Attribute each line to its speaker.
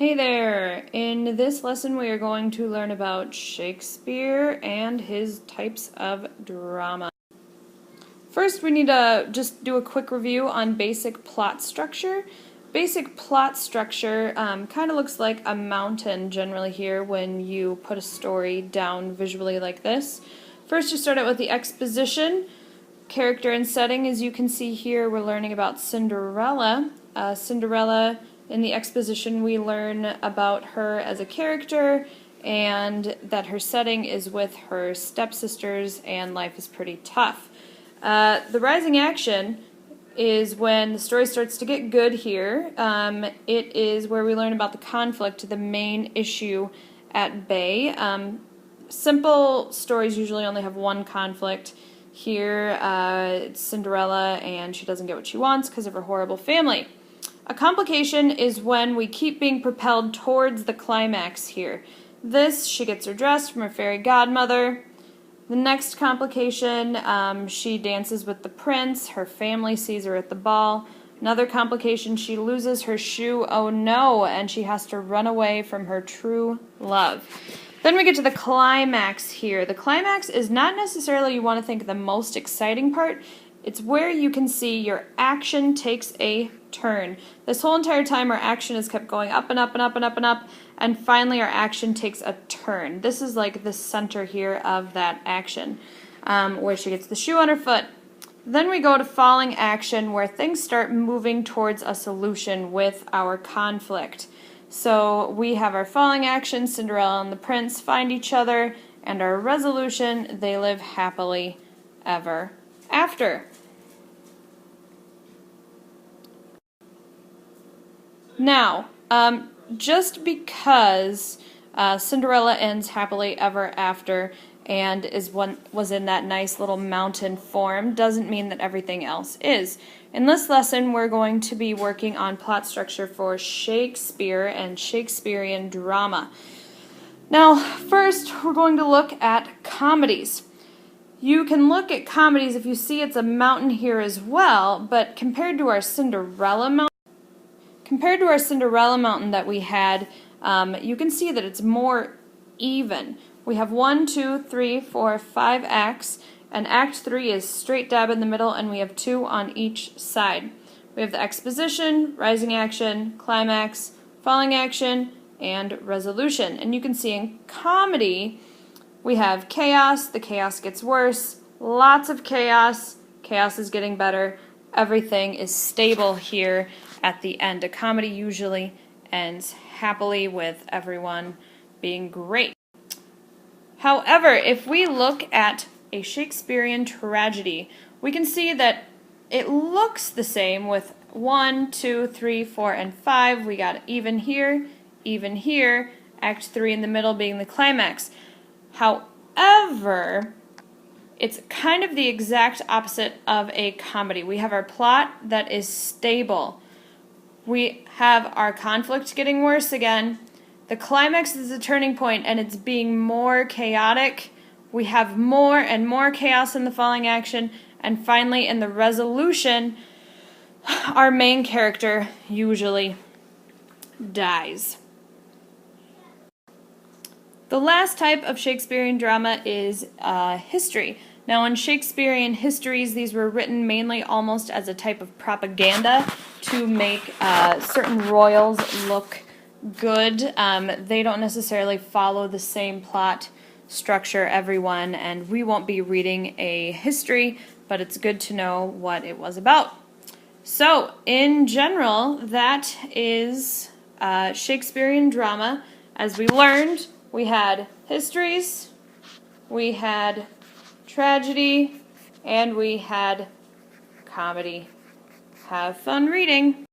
Speaker 1: Hey there! In this lesson we are going to learn about Shakespeare and his types of drama. First we need to just do a quick review on basic plot structure. Basic plot structure kind of looks like a mountain generally here when you put a story down visually like this. First you start out with the exposition, character and setting. As you can see here, we're learning about Cinderella. In the exposition, we learn about her as a character and that her setting is with her stepsisters and life is pretty tough. The rising action is when the story starts to get good here. It is where we learn about the conflict, the main issue at bay. Simple stories usually only have one conflict. Here, it's Cinderella and she doesn't get what she wants because of her horrible family. A complication is when we keep being propelled towards the climax here. She gets her dress from her fairy godmother. The next complication, she dances with the prince. Her family sees her at the ball. Another complication, she loses her shoe, oh no, and she has to run away from her true love. Then we get to the climax here. The climax is not necessarily, you want to think, the most exciting part. It's where you can see your action takes a turn. This whole entire time our action is kept going up and up and up and up and up, and finally our action takes a turn. This is like the center here of that action, where she gets the shoe on her foot. Then we go to falling action, where things start moving towards a solution with our conflict. So we have our falling action, Cinderella and the prince find each other, and our resolution, they live happily ever after. Now, just because Cinderella ends happily ever after and was in that nice little mountain form doesn't mean that everything else is. In this lesson, we're going to be working on plot structure for Shakespeare and Shakespearean drama. Now, first, we're going to look at comedies. You can look at comedies if you see it's a mountain here as well, but compared to our Cinderella mountain that we had, you can see that it's more even. We have 1, 2, 3, 4, 5 acts, and Act 3 is straight dab in the middle, and we have 2 on each side. We have the exposition, rising action, climax, falling action, and resolution. And you can see in comedy, we have chaos, the chaos gets worse, lots of chaos, chaos is getting better, everything is stable here at the end. A comedy usually ends happily with everyone being great. However, if we look at a Shakespearean tragedy, we can see that it looks the same with 1, 2, 3, 4, and 5. We got even here, Act 3 in the middle being the climax. However, it's kind of the exact opposite of a comedy. We have our plot that is stable. We have our conflict getting worse again. The climax is the turning point and it's being more chaotic. We have more and more chaos in the falling action, and finally in the resolution, our main character usually dies. The last type of Shakespearean drama is history. Now in Shakespearean histories, these were written mainly almost as a type of propaganda to make certain royals look good. They don't necessarily follow the same plot structure, everyone, and we won't be reading a history, but it's good to know what it was about. So, in general, that is Shakespearean drama. As we learned, we had histories, we had tragedy, and we had comedy. Have fun reading!